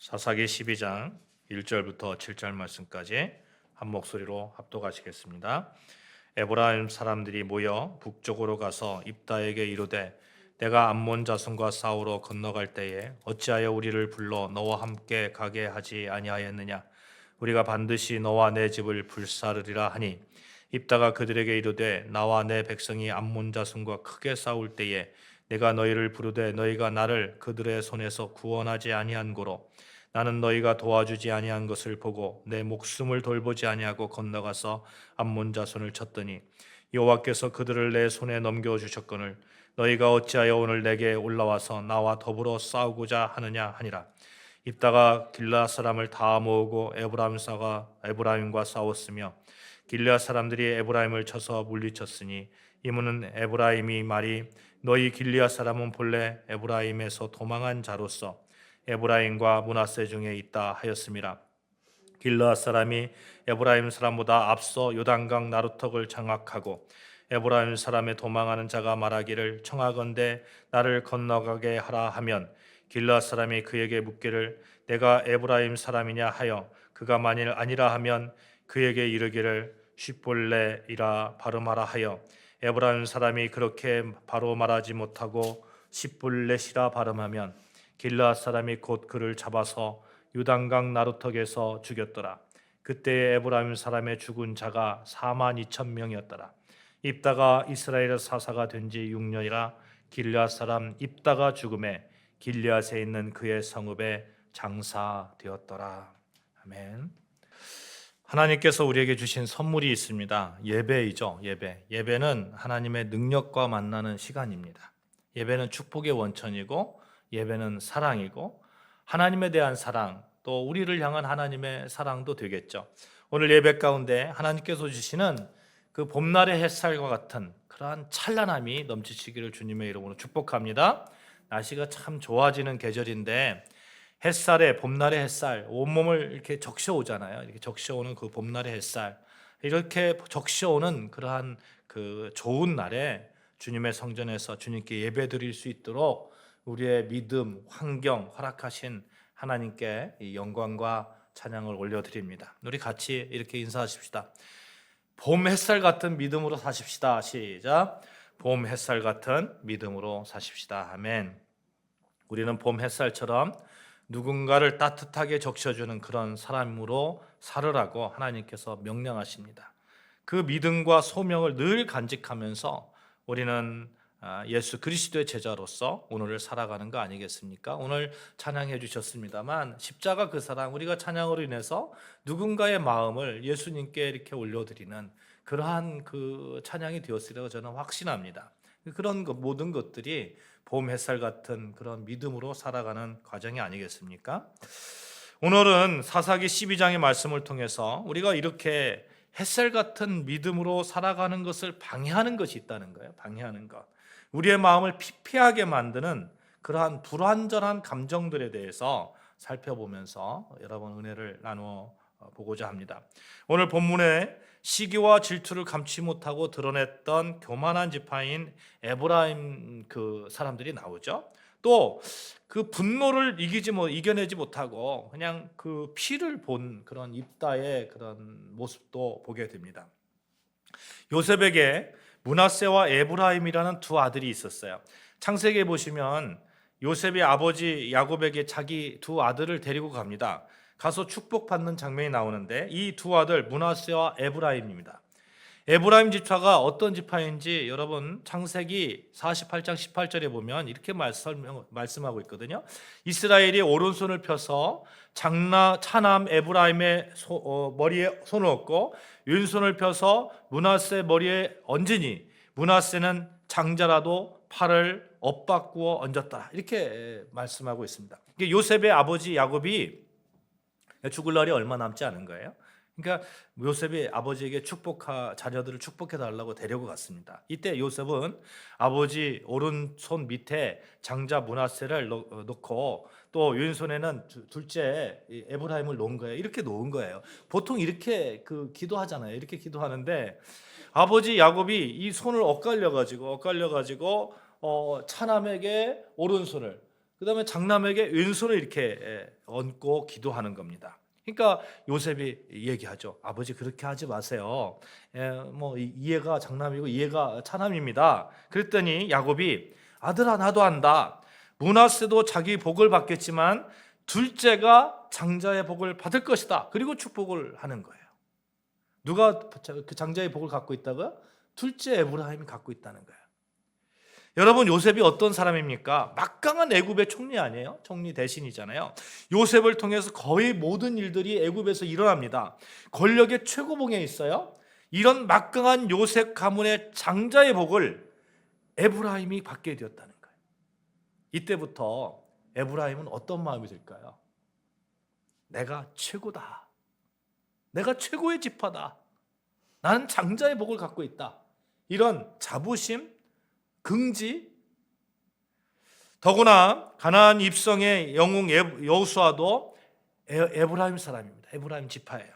사사기 12장 1절부터 7절 말씀까지 한 목소리로 합독하시겠습니다. 에브라임 사람들이 모여 북쪽으로 가서 입다에게 이르되 내가 암몬 자손과 싸우러 건너갈 때에 어찌하여 우리를 불러 너와 함께 가게 하지 아니하였느냐. 우리가 반드시 너와 내 집을 불사르리라 하니 입다가 그들에게 이르되 나와 내 백성이 암몬 자손과 크게 싸울 때에 내가 너희를 부르되 너희가 나를 그들의 손에서 구원하지 아니한 고로 나는 너희가 도와주지 아니한 것을 보고 내 목숨을 돌보지 아니하고 건너가서 암몬 자손을 쳤더니 여호와께서 그들을 내 손에 넘겨 주셨거늘 너희가 어찌하여 오늘 내게 올라와서 나와 더불어 싸우고자 하느냐 하니라. 입다가 길르앗 사람을 다 모으고 에브라임과 싸웠으며 길르앗 사람들이 에브라임을 쳐서 물리쳤으니 이무는 에브라임이 말이 너희 길르앗 사람은 본래 에브라임에서 도망한 자로서 에브라임과 므낫세 중에 있다 하였음이라. 길르앗 사람이 에브라임 사람보다 앞서 요단강 나루턱을 장악하고 에브라임 사람의 도망하는 자가 말하기를 청하건대 나를 건너가게 하라 하면 길르앗 사람이 그에게 묻기를 내가 에브라임 사람이냐 하여 그가 만일 아니라 하면 그에게 이르기를 쉿볼레이라 발음하라 하여 에브라임 사람이 그렇게 바로 말하지 못하고 쉿볼렛이라 발음하면 길르앗 사람이 곧 그를 잡아서 유단강 나루턱에서 죽였더라. 그때에 에브라임 사람의 죽은 자가 42,000명이었더라. 입다가 이스라엘의 사사가 된 지 6년이라 길르앗 사람 입다가 죽음에 길르앗에 있는 그의 성읍에 장사되었더라. 아멘. 하나님께서 우리에게 주신 선물이 있습니다. 예배이죠. 예배는 하나님의 능력과 만나는 시간입니다. 예배는 축복의 원천이고 예배는 사랑이고 하나님에 대한 사랑, 또 우리를 향한 하나님의 사랑도 되겠죠. 오늘 예배 가운데 하나님께서 주시는 그 봄날의 햇살과 같은 그러한 찬란함이 넘치시기를 주님의 이름으로 축복합니다. 날씨가 참 좋아지는 계절인데 햇살에 봄날의 햇살 온몸을 이렇게 적셔오잖아요. 이렇게 적셔오는 그 봄날의 햇살, 이렇게 적셔오는 그러한 그 좋은 날에 주님의 성전에서 주님께 예배드릴 수 있도록 우리의 믿음, 환경 허락하신 하나님께 이 영광과 찬양을 올려드립니다. 우리 같이 이렇게 인사하십시다. 봄 햇살 같은 믿음으로 사십시다. 시작. 봄 햇살 같은 믿음으로 사십시다. 아멘. 우리는 봄 햇살처럼 누군가를 따뜻하게 적셔주는 그런 사람으로 살으라고 하나님께서 명령하십니다. 그 믿음과 소명을 늘 간직하면서 우리는 예수 그리스도의 제자로서 오늘을 살아가는 거 아니겠습니까? 오늘 찬양해 주셨습니다만 십자가 그 사랑, 우리가 찬양으로 인해서 누군가의 마음을 예수님께 이렇게 올려드리는 그러한 그 찬양이 되었으리라고 저는 확신합니다. 그런 모든 것들이 봄 햇살 같은 그런 믿음으로 살아가는 과정이 아니겠습니까? 오늘은 사사기 12장의 말씀을 통해서 우리가 이렇게 햇살 같은 믿음으로 살아가는 것을 방해하는 것이 있다는 거예요. 방해하는 것. 우리의 마음을 피폐하게 만드는 그러한 불완전한 감정들에 대해서 살펴보면서 여러분 은혜를 나누어 보고자 합니다. 오늘 본문에 시기와 질투를 감추지 못하고 드러냈던 교만한 지파인 에브라임 그 사람들이 나오죠. 또 그 분노를 이겨내지 못하고 그냥 그 피를 본 그런 입다의 그런 모습도 보게 됩니다. 요셉에게 므낫세와 에브라임이라는 두 아들이 있었어요. 창세기에 보시면 요셉의 아버지 야곱에게 자기 두 아들을 데리고 갑니다. 가서 축복받는 장면이 나오는데 이 두 아들 므낫세와 에브라임입니다. 에브라임 지파가 어떤 지파인지 여러분 창세기 48장 18절에 보면 이렇게 말씀하고 있거든요. 이스라엘이 오른손을 펴서 차남 에브라임의 머리에 손을 얹고 왼손을 펴서 므낫세 머리에 얹으니 므낫세는 장자라도 팔을 엇바꾸어 얹었다. 이렇게 말씀하고 있습니다. 요셉의 아버지 야곱이 죽을 날이 얼마 남지 않은 거예요. 그러니까 요셉이 아버지에게 자녀들을 축복해 달라고 데리고 갔습니다. 이때 요셉은 아버지 오른손 밑에 장자 므낫세를 놓고 또 왼손에는 둘째 에브라임을 놓은 거예요. 이렇게 놓은 거예요. 보통 이렇게 기도하잖아요. 이렇게 기도하는데 아버지 야곱이 이 손을 엇갈려 가지고 차남에게 오른손을, 그 다음에 장남에게 왼손을 이렇게 얹고 기도하는 겁니다. 그러니까 요셉이 얘기하죠. 아버지 그렇게 하지 마세요. 뭐 이해가 장남이고 이해가 차남입니다. 그랬더니 야곱이 아들아 나도 안다. 므낫세도 자기 복을 받겠지만 둘째가 장자의 복을 받을 것이다. 그리고 축복을 하는 거예요. 누가 그 장자의 복을 갖고 있다고요? 둘째 에브라임이 갖고 있다는 거예요. 여러분 요셉이 어떤 사람입니까? 막강한 애굽의 총리 아니에요? 총리 대신이잖아요. 요셉을 통해서 거의 모든 일들이 애굽에서 일어납니다. 권력의 최고봉에 있어요. 이런 막강한 요셉 가문의 장자의 복을 에브라임이 받게 되었다는 거예요. 이때부터 에브라임은 어떤 마음이 들까요? 내가 최고다. 내가 최고의 지파다. 나는 장자의 복을 갖고 있다. 이런 자부심, 긍지. 더구나 가나안 입성의 영웅 여호수아도 에브라임 사람입니다. 에브라임 지파예요.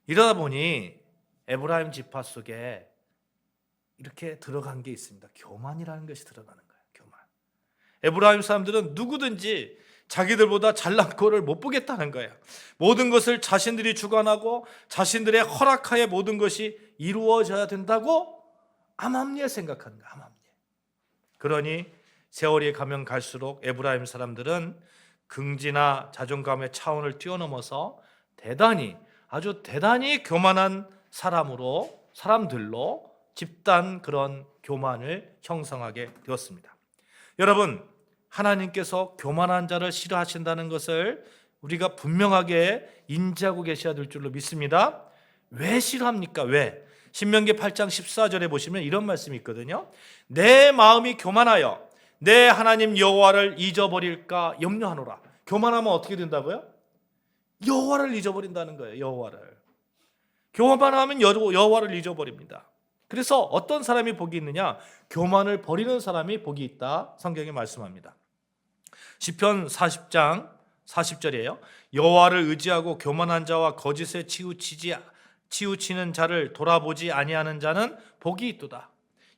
이러다 보니 에브라임 지파 속에 이렇게 들어간 게 있습니다. 교만이라는 것이 들어가는 거예요. 교만. 에브라임 사람들은 누구든지 자기들보다 잘난 꼴을 못 보겠다는 거예요. 모든 것을 자신들이 주관하고 자신들의 허락하에 모든 것이 이루어져야 된다고 암암리에 생각하는 거예요. 암암리에. 그러니 세월이 가면 갈수록 에브라임 사람들은 긍지나 자존감의 차원을 뛰어넘어서 아주 대단히 교만한 사람들로 집단 그런 교만을 형성하게 되었습니다. 여러분, 하나님께서 교만한 자를 싫어하신다는 것을 우리가 분명하게 인지하고 계셔야 될 줄로 믿습니다. 왜 싫어합니까? 왜? 신명기 8장 14절에 보시면 이런 말씀이 있거든요. 내 마음이 교만하여 내 하나님 여호와를 잊어버릴까 염려하노라. 교만하면 어떻게 된다고요? 여호와를 잊어버린다는 거예요. 여호와를. 교만하면 여호와를 잊어버립니다. 그래서 어떤 사람이 복이 있느냐? 교만을 버리는 사람이 복이 있다. 성경이 말씀합니다. 시편 40장 40절이에요. 여호와를 의지하고 교만한 자와 거짓에 치우치는 자를 돌아보지 아니하는 자는 복이 있도다.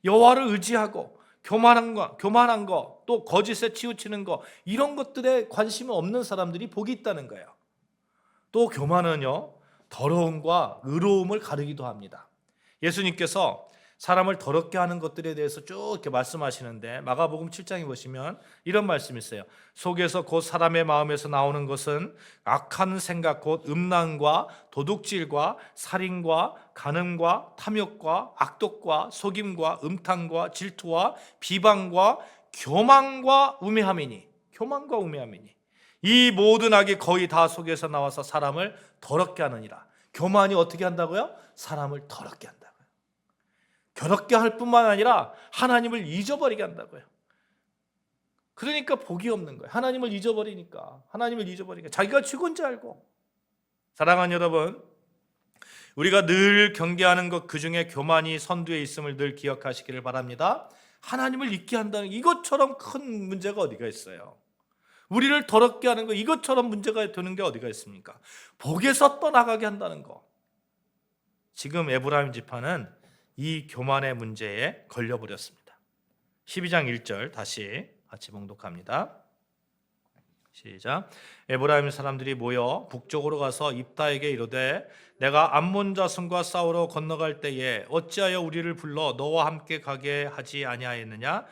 여호와를 의지하고 교만한 거, 또 거짓에 치우치는 거, 이런 것들에 관심이 없는 사람들이 복이 있다는 거예요. 또 교만은요, 더러움과 의로움을 가르기도 합니다. 예수님께서 사람을 더럽게 하는 것들에 대해서 쭉 이렇게 말씀하시는데 마가복음 7장에 보시면 이런 말씀이 있어요. 속에서 곧 사람의 마음에서 나오는 것은 악한 생각 곧 음란과 도둑질과 살인과 간음과 탐욕과 악독과 속임과 음탕과 질투와 비방과 교만과 우매함이니 이 모든 악이 거의 다 속에서 나와서 사람을 더럽게 하느니라. 교만이 어떻게 한다고요? 사람을 더럽게 한다고요. 더럽게 할 뿐만 아니라 하나님을 잊어버리게 한다고요. 그러니까 복이 없는 거예요. 하나님을 잊어버리니까 자기가 최고인 줄 알고. 사랑하는 여러분, 우리가 늘 경계하는 것 그중에 교만이 선두에 있음을 늘 기억하시기를 바랍니다. 하나님을 잊게 한다는 이것처럼 큰 문제가 어디가 있어요? 우리를 더럽게 하는 거 이것처럼 문제가 되는 게 어디가 있습니까? 복에서 떠나가게 한다는 거. 지금 에브라임 지파는 이 교만의 문제에 걸려버렸습니다. 12장 1절 다시 같이 봉독합니다. 시작. 에브라임 사람들이 모여 북쪽으로 가서 입다에게 이르되 내가 암몬 자손과 싸우러 건너갈 때에 어찌하여 우리를 불러 너와 함께 가게 하지 아니하였느냐?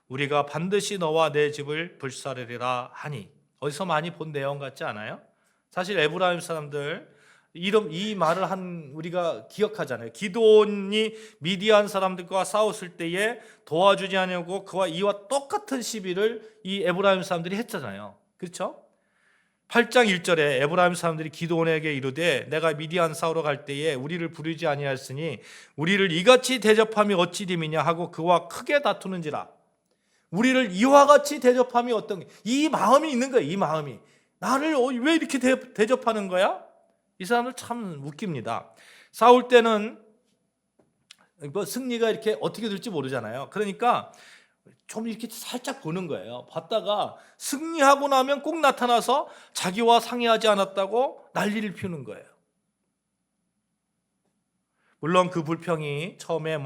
우리가 반드시 너와 내 집을 불사르리라 하니. 어디서 많이 본 내용 같지 않아요? 사실 에브라임 사람들 이 말을 우리가 기억하잖아요. 기드온이 미디안 사람들과 싸웠을 때에 도와주지 않냐고 그와 이와 똑같은 시비를 이 에브라임 사람들이 했잖아요. 그렇죠? 8장 1절에 에브라임 사람들이 기드온에게 이르되 내가 미디안 싸우러 갈 때에 우리를 부르지 아니하였으니 우리를 이같이 대접함이 어찌 됨이냐 하고 그와 크게 다투는지라. 우리를 이와 같이 대접함이 어떤 이 마음이 있는 거예요. 이 마음이 나를 왜 이렇게 대접하는 거야? 이 사람들 참 웃깁니다. 싸울 때는 승리가 이렇게 어떻게 될지 모르잖아요. 그러니까 좀 이렇게 살짝 보는 거예요. 봤다가 승리하고 나면 꼭 나타나서 자기와 상의하지 않았다고 난리를 피우는 거예요. 물론 그 불평이 처음에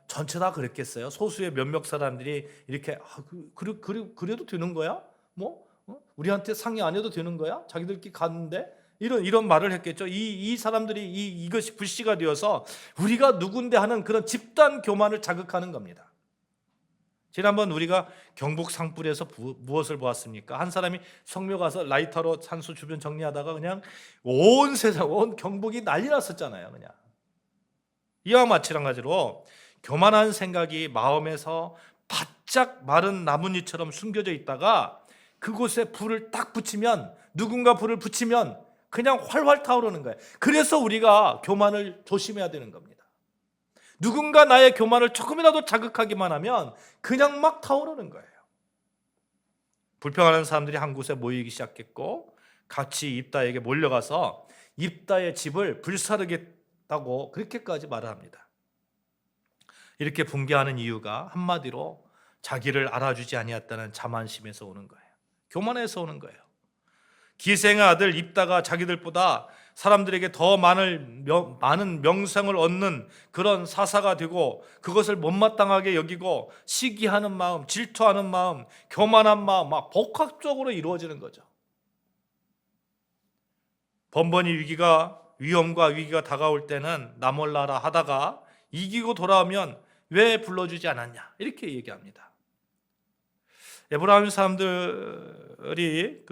전체 다 그랬겠어요? 소수의 몇몇 사람들이 이렇게 그래도 되는 거야? 뭐 우리한테 상의 안 해도 되는 거야? 자기들끼리 갔는데 이런 말을 했겠죠. 이 사람들이 이것이 불씨가 되어서 우리가 누군데 하는 그런 집단 교만을 자극하는 겁니다. 지난번 우리가 경북 상불에서 무엇을 보았습니까? 한 사람이 성묘 가서 라이터로 산수 주변 정리하다가 그냥 온 세상, 온 경북이 난리 났었잖아요. 그냥 이와 마찬가지로 교만한 생각이 마음에서 바짝 마른 나뭇잎처럼 숨겨져 있다가 그곳에 불을 딱 붙이면, 누군가 불을 붙이면 그냥 활활 타오르는 거예요. 그래서 우리가 교만을 조심해야 되는 겁니다. 누군가 나의 교만을 조금이라도 자극하기만 하면 그냥 막 타오르는 거예요. 불평하는 사람들이 한 곳에 모이기 시작했고 같이 입다에게 몰려가서 입다의 집을 불사르겠다고 그렇게까지 말을 합니다. 이렇게 붕괴하는 이유가 한마디로 자기를 알아주지 아니했다는 자만심에서 오는 거예요. 교만에서 오는 거예요. 기생의 아들 입다가 자기들보다 사람들에게 더 많은 명성을 얻는 그런 사사가 되고 그것을 못마땅하게 여기고 시기하는 마음, 질투하는 마음, 교만한 마음 막 복합적으로 이루어지는 거죠. 번번이 위험과 위기가 다가올 때는 나 몰라라 하다가 이기고 돌아오면 왜 불러주지 않았냐 이렇게 얘기합니다. 에브라임 사람들이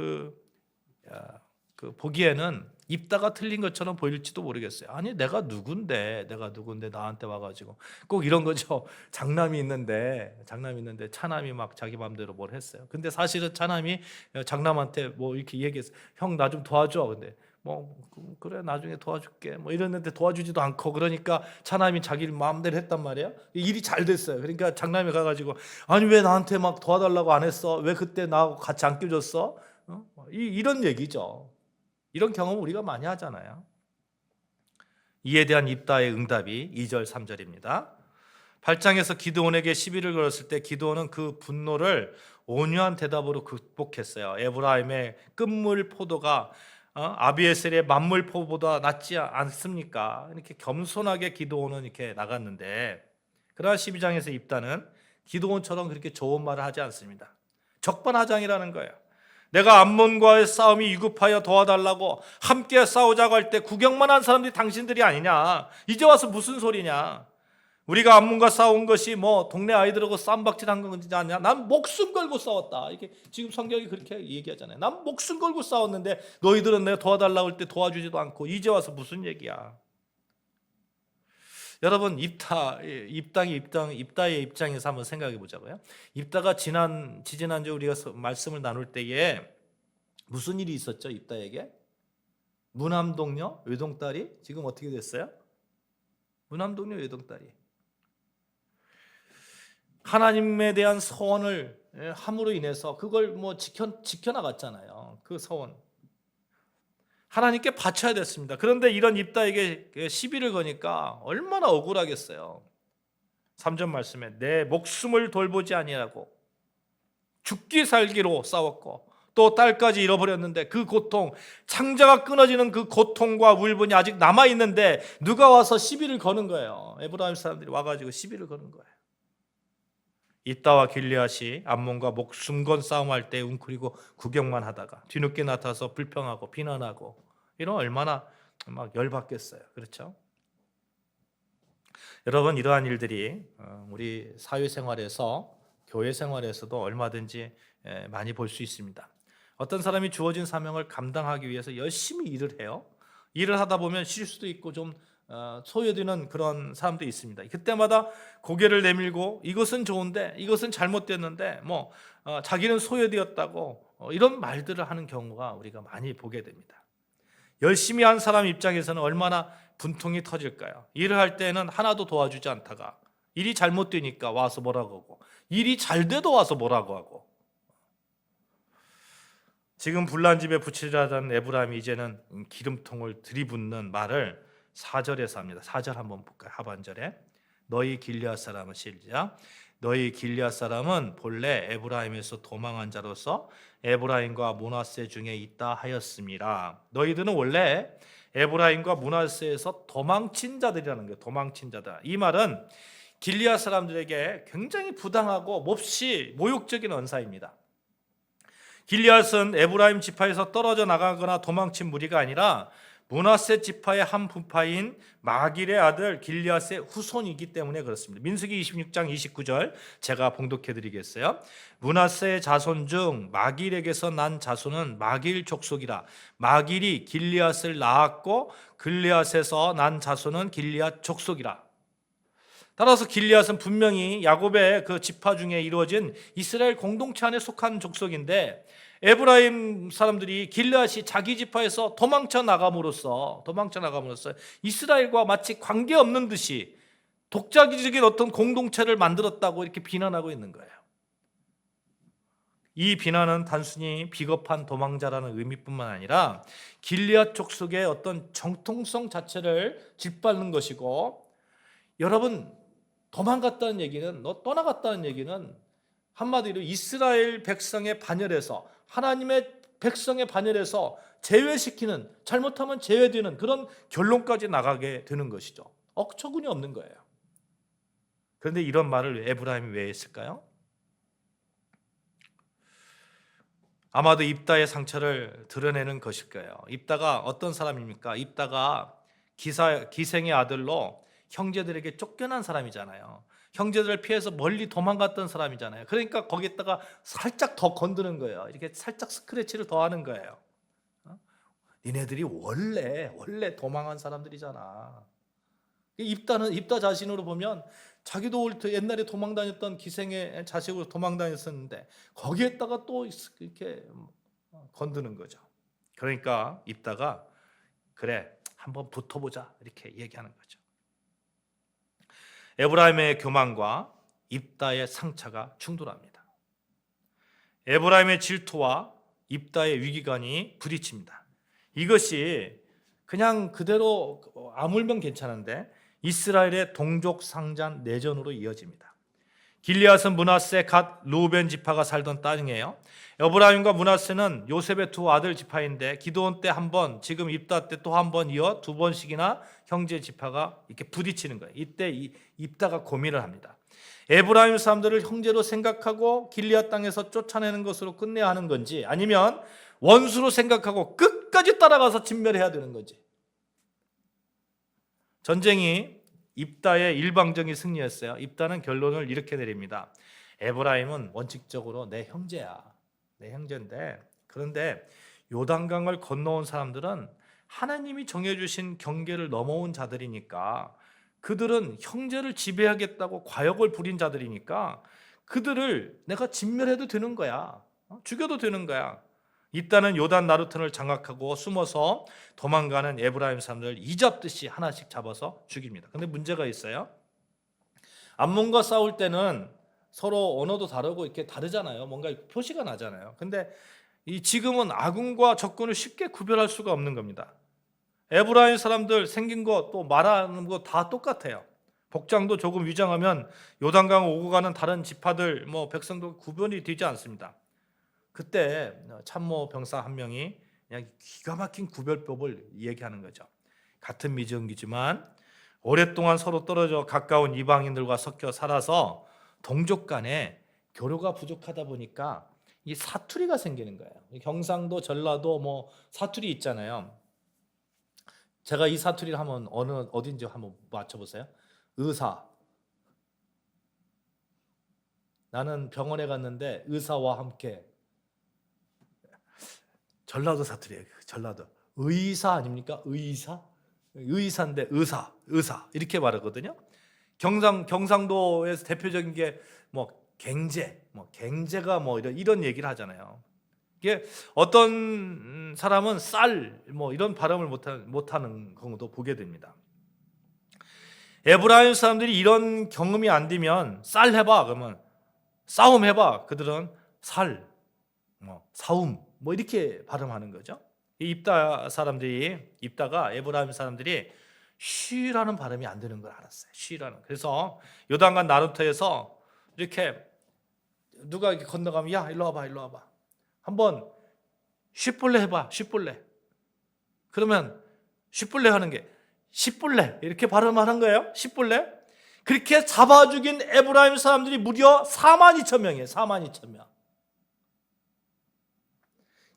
보기에는 입다가 틀린 것처럼 보일지도 모르겠어요. 아니 내가 누군데 나한테 와가지고 꼭 이런 거죠. 장남이 있는데 차남이 막 자기 마음대로 뭘 했어요. 근데 사실은 차남이 장남한테 뭐 이렇게 얘기했어요. 형 나 좀 도와줘. 근데 뭐 그래 나중에 도와줄게 뭐 이랬는데 도와주지도 않고, 그러니까 차남이 자기 마음대로 했단 말이에요. 일이 잘 됐어요. 그러니까 장남이 가가지고 아니 왜 나한테 막 도와달라고 안 했어? 왜 그때 나하고 같이 안 껴줬어? 이런 얘기죠. 이런 경험 우리가 많이 하잖아요. 이에 대한 입다의 응답이 2절 3절입니다. 8장에서 기드온에게 시비를 걸었을 때 기드온은 그 분노를 온유한 대답으로 극복했어요. 에브라임의 끝물 포도가 아비에셀의 만물 포도보다 낫지 않습니까? 이렇게 겸손하게 기드온은 이렇게 나갔는데, 그러나 12장에서 입다는 기드온처럼 그렇게 좋은 말을 하지 않습니다. 적반하장이라는 거예요. 내가 암몬과의 싸움이 위급하여 도와달라고 함께 싸우자고 할 때 구경만 한 사람들이 당신들이 아니냐? 이제 와서 무슨 소리냐? 우리가 암몬과 싸운 것이 뭐 동네 아이들하고 쌈박질한 건지 아니냐? 난 목숨 걸고 싸웠다. 이렇게 지금 성경이 그렇게 얘기하잖아요. 난 목숨 걸고 싸웠는데 너희들은 내가 도와달라고 할 때 도와주지도 않고 이제 와서 무슨 얘기야? 여러분 입다의 입장에서 한번 생각해 보자고요. 입다가 지지난주 우리가 말씀을 나눌 때에 무슨 일이 있었죠? 입다에게 무남동녀 외동딸이 지금 어떻게 됐어요? 무남동녀 외동딸이 하나님에 대한 서원을 함으로 인해서 그걸 뭐 지켜나갔잖아요. 그 서원 하나님께 바쳐야 됐습니다. 그런데 이런 입다에게 시비를 거니까 얼마나 억울하겠어요. 3절 말씀에 내 목숨을 돌보지 아니하고 죽기 살기로 싸웠고 또 딸까지 잃어버렸는데 그 고통, 창자가 끊어지는 그 고통과 울분이 아직 남아있는데 누가 와서 시비를 거는 거예요. 에브라임 사람들이 와가지고 시비를 거는 거예요. 입다와 길리앗이 암몬과 목숨 건 싸움할 때 웅크리고 구경만 하다가 뒤늦게 나타나서 불평하고 비난하고 이러면 얼마나 막 열받겠어요. 그렇죠? 여러분 이러한 일들이 우리 사회생활에서 교회 생활에서도 얼마든지 많이 볼 수 있습니다. 어떤 사람이 주어진 사명을 감당하기 위해서 열심히 일을 해요. 일을 하다 보면 쉴 수도 있고 좀 소외되는 그런 사람도 있습니다. 그때마다 고개를 내밀고 이것은 좋은데 이것은 잘못됐는데 자기는 소외되었다고 이런 말들을 하는 경우가 우리가 많이 보게 됩니다. 열심히 한 사람 입장에서는 얼마나 분통이 터질까요? 일을 할 때는 하나도 도와주지 않다가 일이 잘못되니까 와서 뭐라고 하고 일이 잘 돼도 와서 뭐라고 하고, 지금 불난 집에 붙이려던 에브라임이 이제는 기름통을 들이붓는 말을 4절에서 합니다. 4절 한번 볼까요? 하반절에 너희 길리앗 사람은 시작. 너희 길리앗 사람은 본래 에브라임에서 도망한 자로서 에브라임과 므낫세 중에 있다 하였음이라. 너희들은 원래 에브라임과 므낫세에서 도망친 자들이라는 거예요. 도망친 자다. 이 말은 길리앗 사람들에게 굉장히 부당하고 몹시 모욕적인 언사입니다. 길리앗은 에브라임 지파에서 떨어져 나가거나 도망친 무리가 아니라 므낫세 지파의 한 부파인 마길의 아들 길리앗의 후손이기 때문에 그렇습니다. 민수기 26장 29절 제가 봉독해 드리겠어요. 므낫세의 자손 중 마길에게서 난 자손은 마길 족속이라. 마길이 길리앗을 낳았고 길리앗에서 난 자손은 길리앗 족속이라. 따라서 길리앗은 분명히 야곱의 그 지파 중에 이루어진 이스라엘 공동체 안에 속한 족속인데, 에브라임 사람들이 길리앗이 자기 지파에서 도망쳐 나감으로써 이스라엘과 마치 관계없는 듯이 독자적인 어떤 공동체를 만들었다고 이렇게 비난하고 있는 거예요. 이 비난은 단순히 비겁한 도망자라는 의미뿐만 아니라 길리앗 족속의 어떤 정통성 자체를 짓밟는 것이고, 여러분, 도망갔다는 얘기는, 떠나갔다는 얘기는 한마디로 이스라엘 백성의 반열에서, 하나님의 백성의 반열에서 제외시키는, 잘못하면 제외되는 그런 결론까지 나가게 되는 것이죠. 어처구니 없는 거예요. 그런데 이런 말을 에브라임이 왜 했을까요? 아마도 입다의 상처를 드러내는 것일 거예요. 입다가 어떤 사람입니까? 입다가 기생의 아들로 형제들에게 쫓겨난 사람이잖아요. 형제들을 피해서 멀리 도망갔던 사람이잖아요. 그러니까 거기에다가 살짝 더 건드는 거예요. 이렇게 살짝 스크래치를 더 하는 거예요. 니네들이 원래 도망한 사람들이잖아. 입다 자신으로 보면 자기도 옛날에 도망 다녔던 기생의 자식으로 도망 다녔었는데 거기에다가 또 이렇게 건드는 거죠. 그러니까 입다가 그래, 한번 붙어보자 이렇게 얘기하는 거죠. 에브라임의 교만과 입다의 상처가 충돌합니다. 에브라임의 질투와 입다의 위기관이 부딪힙니다. 이것이 그냥 그대로 아물면 괜찮은데 이스라엘의 동족 상잔 내전으로 이어집니다. 길리앗은 므낫세 갓 루벤 지파가 살던 땅이에요. 에브라임과 므낫세는 요셉의 두 아들 지파인데 기드온 때 한 번, 지금 입다 때 또 한 번 이어 두 번씩이나 형제 지파가 이렇게 부딪히는 거예요. 이때 입다가 고민을 합니다. 에브라임 사람들을 형제로 생각하고 길리앗 땅에서 쫓아내는 것으로 끝내야 하는 건지, 아니면 원수로 생각하고 끝까지 따라가서 진멸해야 되는 건지. 전쟁이 입다의 일방적인 승리였어요. 입다는 결론을 이렇게 내립니다. 에브라임은 원칙적으로 내 형제야. 내 형제인데, 그런데 요단강을 건너온 사람들은 하나님이 정해주신 경계를 넘어온 자들이니까, 그들은 형제를 지배하겠다고 과욕을 부린 자들이니까 그들을 내가 진멸해도 되는 거야. 죽여도 되는 거야. 입다는 요단 나루턴을 장악하고 숨어서 도망가는 에브라임 사람들 이잡듯이 하나씩 잡아서 죽입니다. 근데 문제가 있어요. 암몬과 싸울 때는 서로 언어도 다르고 이렇게 다르잖아요. 뭔가 표시가 나잖아요. 근데 지금은 아군과 적군을 쉽게 구별할 수가 없는 겁니다. 에브라임 사람들 생긴 거 또 말하는 거 다 똑같아요. 복장도 조금 위장하면 요단강 오고 가는 다른 지파들 백성도 구별이 되지 않습니다. 그때 참모 병사 한 명이 그냥 기가 막힌 구별법을 얘기하는 거죠. 같은 미정이지만 오랫동안 서로 떨어져 가까운 이방인들과 섞여 살아서 동족 간에 교류가 부족하다 보니까 이 사투리가 생기는 거예요. 경상도, 전라도 사투리 있잖아요. 제가 이 사투리를 하면 어딘지 한번 맞춰보세요. 의사. 나는 병원에 갔는데 의사와 함께. 전라도 사투리예요. 전라도. 의사 아닙니까? 의사인데 의사 이렇게 말하거든요. 경상도에서 대표적인 게 갱제가 이런 얘기를 하잖아요. 이게 어떤 사람은 쌀 이런 발음을 못하는 경우도 보게 됩니다. 에브라임 사람들이 이런 경험이 안 되면 쌀 해봐 그러면 싸움 해봐, 그들은 살, 사움 이렇게 발음하는 거죠. 입다가 에브라임 사람들이 쉬라는 발음이 안 되는 걸 알았어요. 쉬라는. 그래서 요단강 나루터에서 이렇게 누가 이렇게 건너가면 야 일로 와봐. 한번 쉬볼래 해봐. 쉬볼래. 그러면 쉬볼래 하는 게 시볼래 이렇게 발음하는 거예요. 시볼래. 그렇게 잡아 죽인 에브라임 사람들이 무려 42,000명이에요. 42,000명.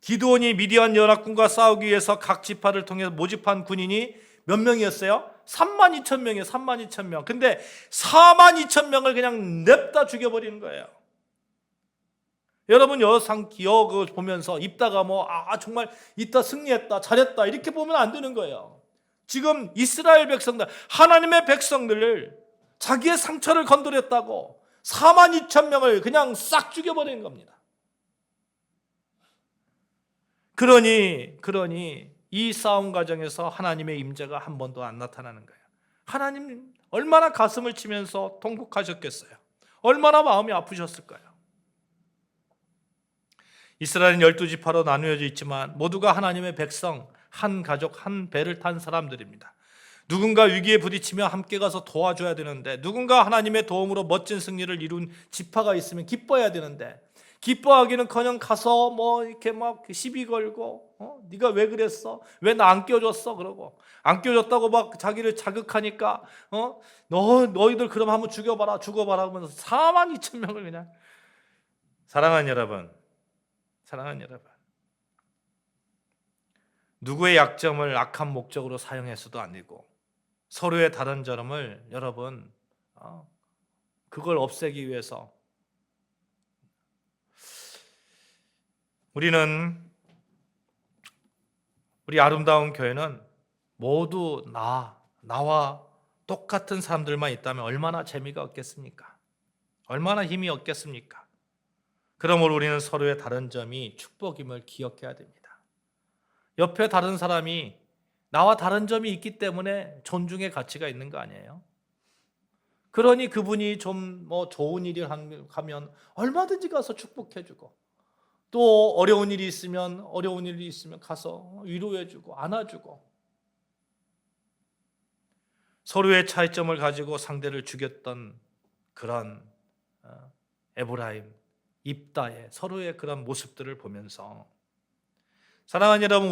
기드온이 미디안 연합군과 싸우기 위해서 각 지파를 통해서 모집한 군인이 몇 명이었어요? 32,000명이에요. 32,000명. 근데 42,000명을 그냥 냅다 죽여버리는 거예요. 여러분 여상 기억을 보면서 입다가 정말 이따 승리했다, 잘했다 이렇게 보면 안 되는 거예요. 지금 이스라엘 백성들, 하나님의 백성들을 자기의 상처를 건드렸다고 42,000명을 그냥 싹 죽여버리는 겁니다. 그러니 이 싸움 과정에서 하나님의 임재가 한 번도 안 나타나는 거예요. 하나님 얼마나 가슴을 치면서 통곡하셨겠어요. 얼마나 마음이 아프셨을까요? 이스라엘은 12지파로 나누어져 있지만 모두가 하나님의 백성, 한 가족, 한 배를 탄 사람들입니다. 누군가 위기에 부딪히며 함께 가서 도와줘야 되는데, 누군가 하나님의 도움으로 멋진 승리를 이룬 지파가 있으면 기뻐해야 되는데, 기뻐하기는커녕 가서 이렇게 막 시비 걸고, 네가 왜 그랬어? 왜 나 안 껴줬어? 그러고 안 껴줬다고 막 자기를 자극하니까 너희들 그럼 한번 죽어봐라 하면서 42,000명을 그냥. 사랑하는 여러분, 누구의 약점을 악한 목적으로 사용해서도 안 되고, 서로의 다른 점을 여러분 그걸 없애기 위해서 우리 아름다운 교회는 모두 나와 똑같은 사람들만 있다면 얼마나 재미가 없겠습니까? 얼마나 힘이 없겠습니까? 그러므로 우리는 서로의 다른 점이 축복임을 기억해야 됩니다. 옆에 다른 사람이 나와 다른 점이 있기 때문에 존중의 가치가 있는 거 아니에요? 그러니 그분이 좀 좋은 일을 하면 얼마든지 가서 축복해주고, 또 어려운 일이 있으면 가서 위로해주고 안아주고, 서로의 차이점을 가지고 상대를 죽였던 그런 에브라임, 입다의 서로의 그런 모습들을 보면서, 사랑하는 여러분,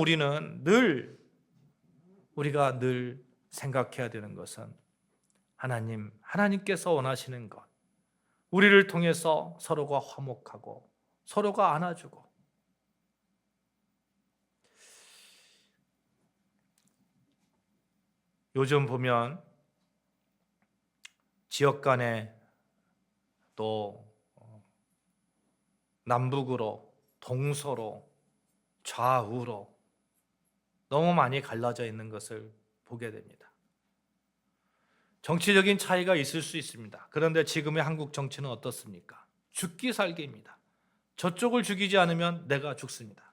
우리가 늘 생각해야 되는 것은 하나님께서 원하시는 것, 우리를 통해서 서로가 화목하고 서로가 안아주고, 요즘 보면 지역 간에 또 남북으로, 동서로, 좌우로 너무 많이 갈라져 있는 것을 보게 됩니다. 정치적인 차이가 있을 수 있습니다. 그런데 지금의 한국 정치는 어떻습니까? 죽기 살기입니다. 저쪽을 죽이지 않으면 내가 죽습니다.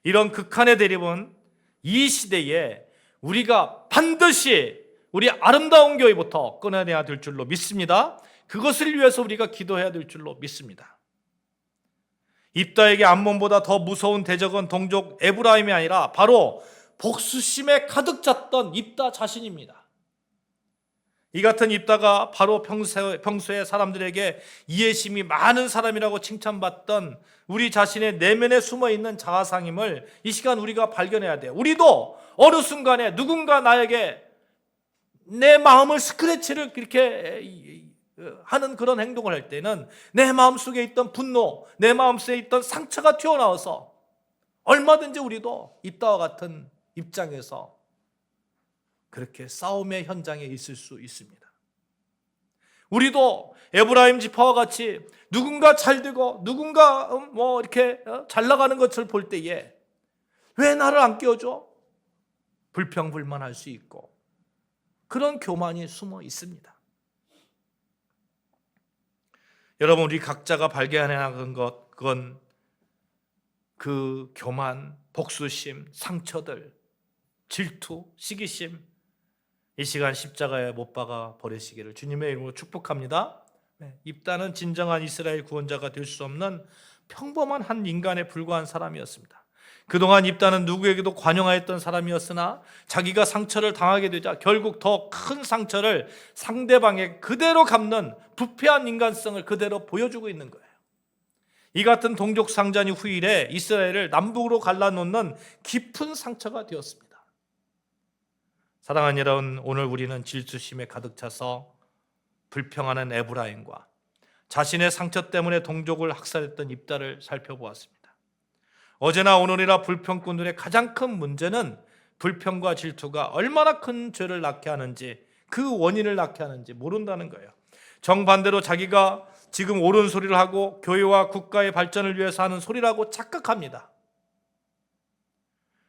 이런 극한의 대립은 이 시대에 우리가 반드시 우리 아름다운 교회부터 끊어내야 될 줄로 믿습니다. 그것을 위해서 우리가 기도해야 될 줄로 믿습니다. 입다에게 암몬보다 더 무서운 대적은 동족 에브라임이 아니라 바로 복수심에 가득 찼던 입다 자신입니다. 이 같은 입다가 바로 평소에 사람들에게 이해심이 많은 사람이라고 칭찬받던 우리 자신의 내면에 숨어있는 자아상임을 이 시간 우리가 발견해야 돼요. 우리도 어느 순간에 누군가 나에게 내 마음을 스크래치를 그렇게 하는 그런 행동을 할 때는 내 마음속에 있던 분노, 내 마음속에 있던 상처가 튀어나와서 얼마든지 우리도 입다와 같은 입장에서 그렇게 싸움의 현장에 있을 수 있습니다. 우리도 에브라임 지파와 같이 누군가 잘되고 누군가 이렇게 잘 나가는 것을 볼 때에 왜 나를 안 끼워줘? 불평불만할 수 있고, 그런 교만이 숨어 있습니다. 여러분, 우리 각자가 발견해 나간 것, 그건 그 교만, 복수심, 상처들, 질투, 시기심, 이 시간 십자가에 못 박아 버리시기를 주님의 이름으로 축복합니다. 입다는 진정한 이스라엘 구원자가 될 수 없는 평범한 한 인간에 불과한 사람이었습니다. 그동안 입다는 누구에게도 관용하였던 사람이었으나 자기가 상처를 당하게 되자 결국 더 큰 상처를 상대방에 그대로 갚는 부패한 인간성을 그대로 보여주고 있는 거예요. 이 같은 동족 상잔이 후일에 이스라엘을 남북으로 갈라놓는 깊은 상처가 되었습니다. 사랑하는 여러분, 오늘 우리는 질투심에 가득 차서 불평하는 에브라임과 자신의 상처 때문에 동족을 학살했던 입다를 살펴보았습니다. 어제나 오늘이나 불평꾼들의 가장 큰 문제는 불평과 질투가 얼마나 큰 죄를 낳게 하는지, 그 원인을 낳게 하는지 모른다는 거예요. 정반대로 자기가 지금 옳은 소리를 하고 교회와 국가의 발전을 위해서 하는 소리라고 착각합니다.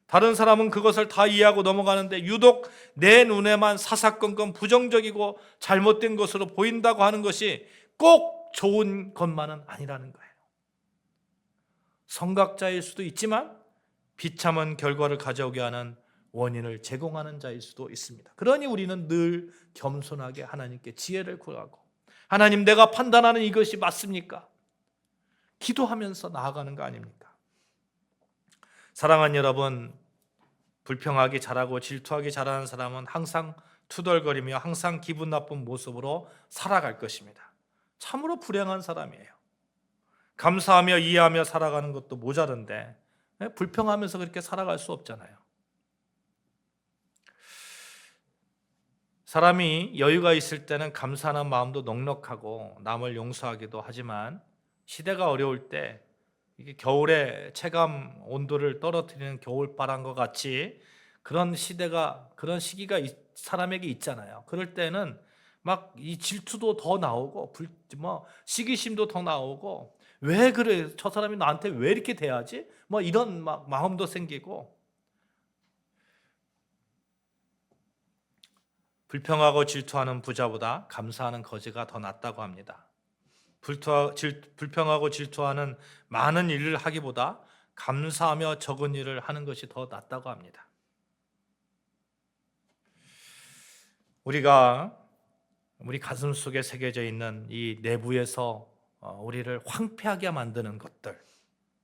다른 사람은 그것을 다 이해하고 넘어가는데 유독 내 눈에만 사사건건 부정적이고 잘못된 것으로 보인다고 하는 것이 꼭 좋은 것만은 아니라는 거예요. 선각자일 수도 있지만 비참한 결과를 가져오게 하는 원인을 제공하는 자일 수도 있습니다. 그러니 우리는 늘 겸손하게 하나님께 지혜를 구하고, 하나님, 내가 판단하는 이것이 맞습니까? 기도하면서 나아가는 거 아닙니까? 사랑하는 여러분, 불평하기 잘하고 질투하기 잘하는 사람은 항상 투덜거리며 항상 기분 나쁜 모습으로 살아갈 것입니다. 참으로 불행한 사람이에요. 감사하며 이해하며 살아가는 것도 모자른데 불평하면서 그렇게 살아갈 수 없잖아요. 사람이 여유가 있을 때는 감사하는 마음도 넉넉하고 남을 용서하기도 하지만 시대가 어려울 때 이게 겨울에 체감 온도를 떨어뜨리는 겨울바람과 같이 그런 시기가 사람에게 있잖아요. 그럴 때는 막 이 질투도 더 나오고 시기심도 더 나오고, 왜 그래, 저 사람이 나한테 왜 이렇게 대하지? 이런 막 마음도 생기고, 불평하고 질투하는 부자보다 감사하는 거지가 더 낫다고 합니다. 불평하고 질투하는 많은 일을 하기보다 감사하며 적은 일을 하는 것이 더 낫다고 합니다. 우리 가슴 속에 새겨져 있는 이 내부에서 우리를 황폐하게 만드는 것들,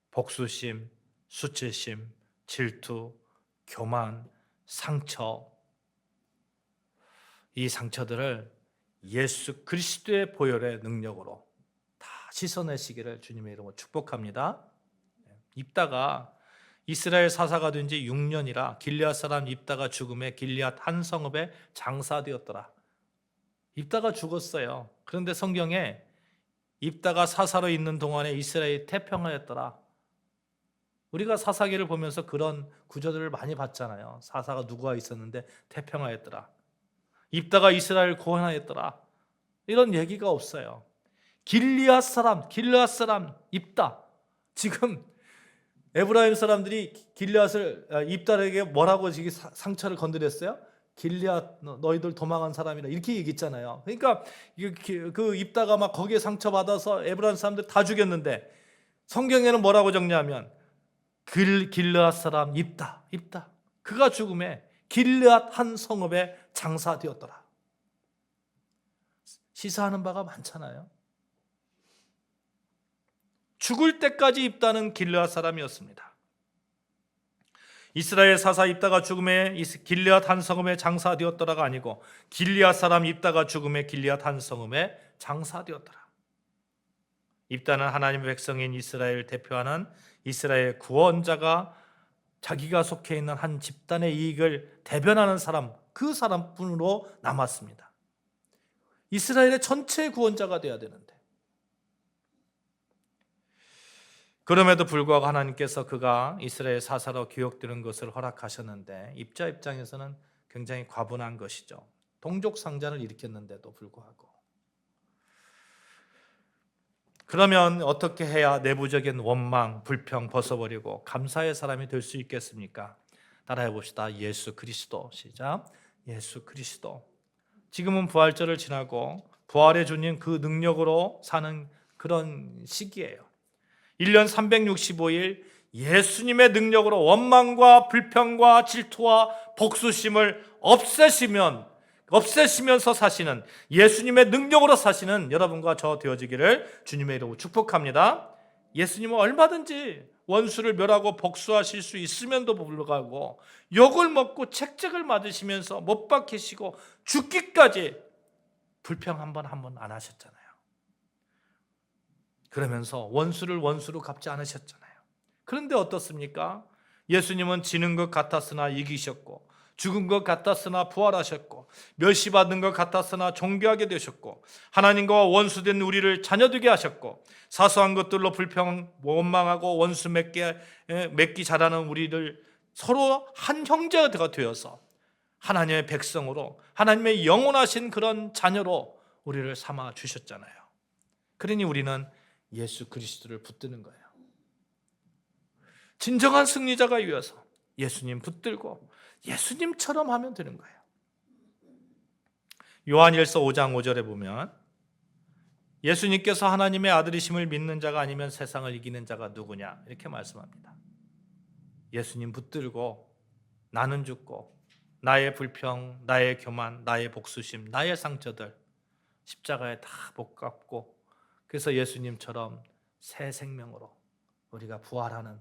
복수심, 수치심, 질투, 교만, 상처, 이 상처들을 예수 그리스도의 보혈의 능력으로 다 씻어내시기를 주님의 이름으로 축복합니다. 입다가 이스라엘 사사가 된 지 6년이라 길리앗 사람 입다가 죽음에 길리앗 한 성읍에 장사되었더라. 입다가 죽었어요. 그런데 성경에 입다가 사사로 있는 동안에 이스라엘이 태평하였더라. 우리가 사사기를 보면서 그런 구절들을 많이 봤잖아요. 사사가 누구가 있었는데 태평하였더라. 입다가 이스라엘을 구원하였더라. 이런 얘기가 없어요. 길리앗 사람 입다. 지금 에브라임 사람들이 입다에게 뭐라고 상처를 건드렸어요? 길리앗 너희들 도망한 사람이라 이렇게 얘기했잖아요. 그러니까 그 입다가 막 거기에 상처받아서 에브라임 사람들 다 죽였는데 성경에는 뭐라고 정리하면 길르앗 사람 입다 그가 죽음에 길르앗 한 성읍에 장사되었더라. 시사하는 바가 많잖아요. 죽을 때까지 입다는 길르앗 사람이었습니다. 이스라엘 사사 입다가 죽음에 길르앗 한 성읍에 장사되었더라가 아니고 길르앗 사람 입다가 죽음에 길르앗 한 성읍에 장사되었더라. 입다는 하나님의 백성인 이스라엘을 대표하는 이스라엘 구원자가 자기가 속해 있는 한 집단의 이익을 대변하는 사람, 그 사람뿐으로 남았습니다. 이스라엘의 전체 구원자가 되어야 되는데, 그럼에도 불구하고 하나님께서 그가 이스라엘 사사로 기억되는 것을 허락하셨는데 입자 입장에서는 굉장히 과분한 것이죠. 동족 상잔을 일으켰는데도 불구하고. 그러면 어떻게 해야 내부적인 원망, 불평 벗어버리고 감사의 사람이 될 수 있겠습니까? 따라해 봅시다. 예수 그리스도. 시작. 예수 그리스도. 지금은 부활절을 지나고 부활의 주님 그 능력으로 사는 그런 시기예요. 1년 365일 예수님의 능력으로 원망과 불평과 질투와 복수심을 없애시면서 사시는, 예수님의 능력으로 사시는 여러분과 저 되어지기를 주님의 이름으로 축복합니다. 예수님은 얼마든지 원수를 멸하고 복수하실 수 있음에도 불구하고 욕을 먹고 책책을 맞으시면서 못 박히시고 죽기까지 불평 한 번 안 하셨잖아요. 그러면서 원수를 원수로 갚지 않으셨잖아요. 그런데 어떻습니까? 예수님은 지는 것 같았으나 이기셨고 죽은 것 같았으나 부활하셨고, 멸시받는 것 같았으나 존귀하게 되셨고, 하나님과 원수된 우리를 자녀되게 하셨고, 사소한 것들로 불평 원망하고 원수 맺기 잘하는 우리를 서로 한 형제가 되어서 하나님의 백성으로, 하나님의 영원하신 그런 자녀로 우리를 삼아 주셨잖아요. 그러니 우리는 예수 그리스도를 붙드는 거예요. 진정한 승리자가 위해서 예수님 붙들고 예수님처럼 하면 되는 거예요. 요한일서 5장 5절에 보면 예수님께서 하나님의 아들이심을 믿는 자가 아니면 세상을 이기는 자가 누구냐 이렇게 말씀합니다. 예수님 붙들고 나는 죽고 나의 불평, 나의 교만, 나의 복수심, 나의 상처들 십자가에 다 못 갚고, 그래서 예수님처럼 새 생명으로 우리가 부활하는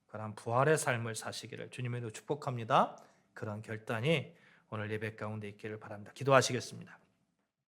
그런 부활의 삶을 사시기를 주님으로 축복합니다. 그런 결단이 오늘 예배 가운데 있기를 바랍니다. 기도하시겠습니다.